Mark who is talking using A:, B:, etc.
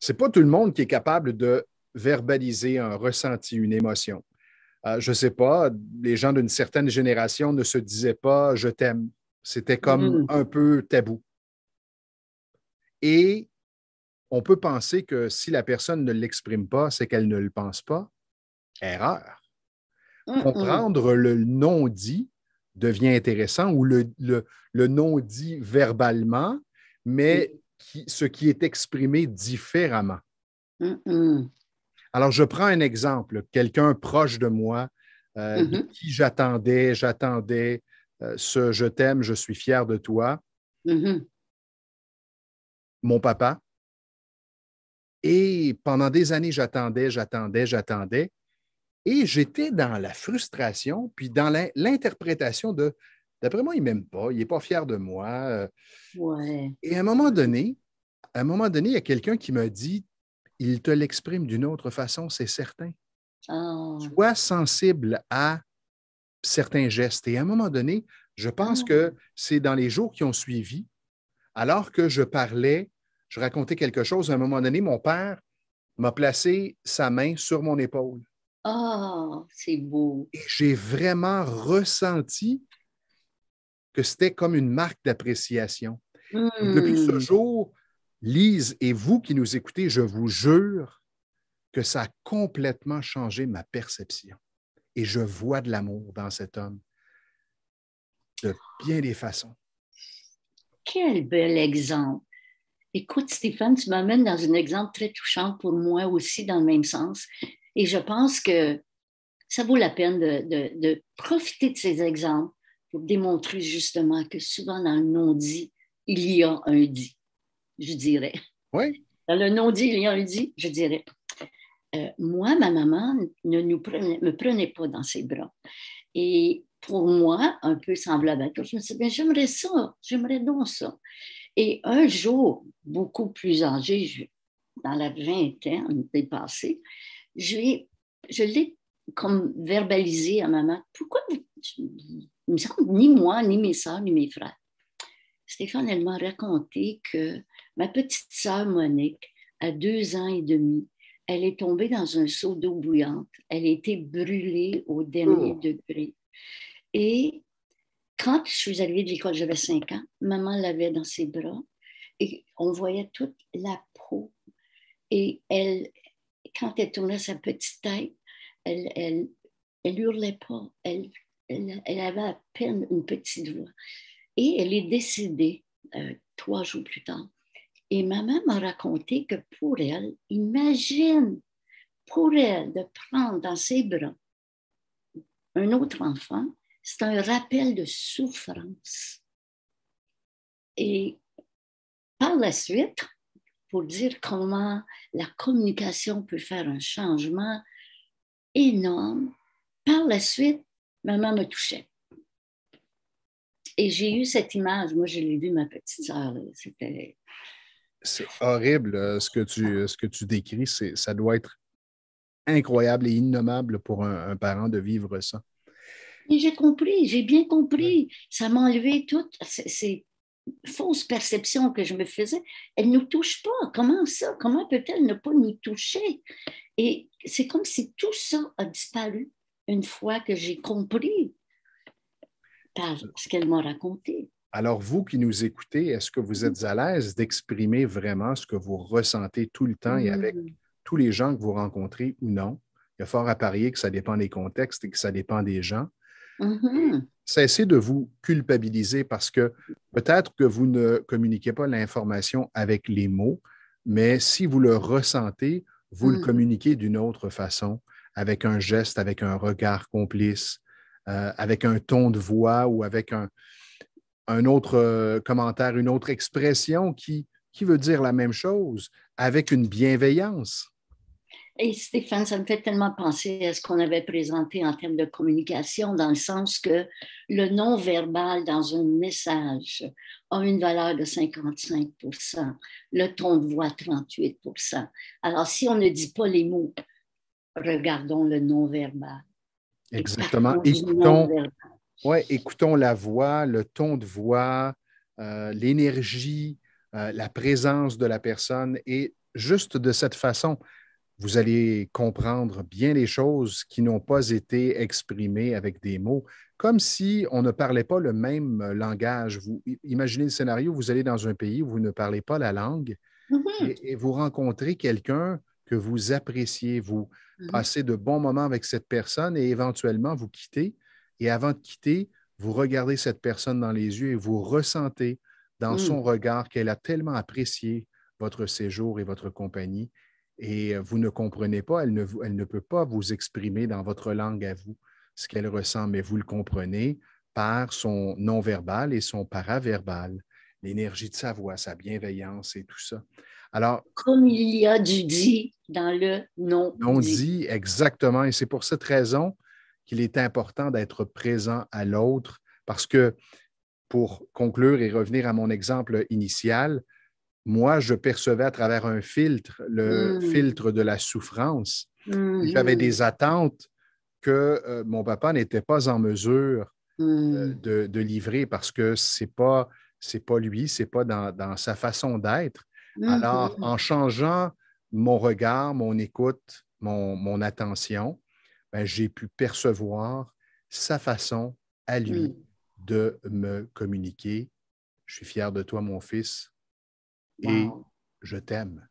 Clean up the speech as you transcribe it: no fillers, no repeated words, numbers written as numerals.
A: C'est pas tout le monde qui est capable de verbaliser un ressenti, une émotion. Je ne sais pas, les gens d'une certaine génération ne se disaient pas je t'aime. C'était comme
B: Mm.
A: un peu tabou. Et on peut penser que si la personne ne l'exprime pas, c'est qu'elle ne le pense pas. Erreur.
B: Mm-mm.
A: Comprendre le non-dit devient intéressant ou le non-dit verbalement, mais ce qui est exprimé différemment.
B: Mm-mm.
A: Alors, je prends un exemple, quelqu'un proche de moi, de
B: Mhm.
A: qui j'attendais ce je t'aime, je suis fier de toi,
B: Mhm.
A: mon papa. Et pendant des années, j'attendais. Et j'étais dans la frustration, puis dans l'interprétation de, d'après moi, il ne m'aime pas, il n'est pas fier de moi.
B: Ouais.
A: Et à un moment donné, il y a quelqu'un qui m'a dit, il te l'exprime d'une autre façon, c'est certain.
B: Ah,
A: Sois sensible à certains gestes. Et à un moment donné, je pense
B: ah,
A: que c'est dans les jours qui ont suivi, alors que je parlais, je racontais quelque chose, à un moment donné, mon père m'a placé sa main sur mon épaule.
B: ah, c'est beau.
A: Et j'ai vraiment ressenti que c'était comme une marque d'appréciation. Et depuis ce
B: Hmm.
A: jour, Lise et vous qui nous écoutez, je vous jure que ça a complètement changé ma perception. Et je vois de l'amour dans cet homme de bien des façons.
B: Quel bel exemple. Écoute, Stéphane, tu m'amènes dans un exemple très touchant pour moi aussi dans le même sens. Et je pense que ça vaut la peine de profiter de ces exemples pour démontrer justement que souvent dans le non-dit, il y a un dit, je dirais.
A: Oui,
B: Dans le non-dit, il y a un dit, je dirais. Moi, ma maman me prenait pas dans ses bras. Et pour moi, un peu semblable à toi, je me suis dit, ben, j'aimerais ça, j'aimerais donc ça. Et un jour, beaucoup plus âgé, dans la vingtaine dépassée, je, je l'ai comme verbalisé à maman. Pourquoi il me semble, ni moi, ni mes soeurs, ni mes frères. Stéphane, elle m'a raconté que ma petite sœur Monique, à 2 ans et demi, elle est tombée dans un seau d'eau bouillante. Elle a été brûlée au dernier
A: oh,
B: degré. Et quand je suis arrivée de l'école, j'avais 5 ans, maman l'avait dans ses bras et on voyait toute la peau. Et elle, quand elle tournait sa petite tête, elle, elle, elle hurlait pas. Elle avait à peine une petite voix. Et elle est décédée 3 jours plus tard. Et maman m'a raconté que pour elle, imagine, pour elle, de prendre dans ses bras un autre enfant, c'est un rappel de souffrance. Et par la suite, pour dire comment la communication peut faire un changement énorme, par la suite, maman me touchait. Et j'ai eu cette image, moi je l'ai vue, ma petite sœur, c'était...
A: c'est horrible ce que tu décris. Ça doit être incroyable et innommable pour un parent de vivre ça.
B: Et j'ai compris, j'ai bien
A: Ouais.
B: compris. Ça m'a enlevé toutes ces fausses perceptions que je me faisais. Elle ne nous touche pas. Comment ça? Comment peut-elle ne pas nous toucher? Et c'est comme si tout ça a disparu une fois que j'ai compris par ce qu'elle m'a raconté.
A: Alors, vous qui nous écoutez, est-ce que vous êtes à l'aise d'exprimer vraiment ce que vous ressentez tout le temps et avec
B: Mm.
A: tous les gens que vous rencontrez ou non? Il y a fort à parier que ça dépend des contextes et que ça dépend des gens. Et
B: Mhm.
A: cessez de vous culpabiliser parce que peut-être que vous ne communiquez pas l'information avec les mots, mais si vous le ressentez, vous le
B: Mm.
A: communiquez d'une autre façon, avec un geste, avec un regard complice, avec un ton de voix ou avec un autre commentaire, une autre expression qui veut dire la même chose, avec une bienveillance.
B: Et Stéphane, ça me fait tellement penser à ce qu'on avait présenté en termes de communication, dans le sens que le non-verbal dans un message a une valeur de 55%, le ton de voix 38%. Alors, si on ne dit pas les mots, regardons le non-verbal et
A: Exactement.
B: partons du non-verbal.
A: Ouais, écoutons la voix, le ton de voix, l'énergie, la présence de la personne et juste de cette façon, vous allez comprendre bien les choses qui n'ont pas été exprimées avec des mots, comme si on ne parlait pas le même langage. Vous imaginez le scénario, vous allez dans un pays où vous ne parlez pas la langue
B: Mhm,
A: et vous rencontrez quelqu'un que vous appréciez, vous
B: mhm,
A: passez de bons moments avec cette personne et éventuellement vous quittez. Et avant de quitter, vous regardez cette personne dans les yeux et vous ressentez dans
B: mhm,
A: son regard qu'elle a tellement apprécié votre séjour et votre compagnie. Et vous ne comprenez pas, elle ne peut pas vous exprimer dans votre langue à vous ce qu'elle ressent, mais vous le comprenez par son non-verbal et son paraverbal, l'énergie de sa voix, sa bienveillance et tout ça. Alors,
B: comme il y a du dit dans le
A: on
B: non-dit.
A: dit exactement, et c'est pour cette raison qu'il est important d'être présent à l'autre, parce que pour conclure et revenir à mon exemple initial, moi, je percevais à travers un filtre, le
B: Mhm,
A: filtre de la souffrance, et j'avais
B: mhm,
A: des attentes que mon papa n'était pas en mesure
B: mhm,
A: de livrer parce que c'est pas lui, c'est pas dans sa façon d'être. Alors,
B: mhm,
A: en changeant mon regard, mon écoute, mon attention, ben, j'ai pu percevoir sa façon à lui
B: mhm.
A: de me communiquer. Je suis fier de toi, mon fils, et
B: Wow.
A: je t'aime.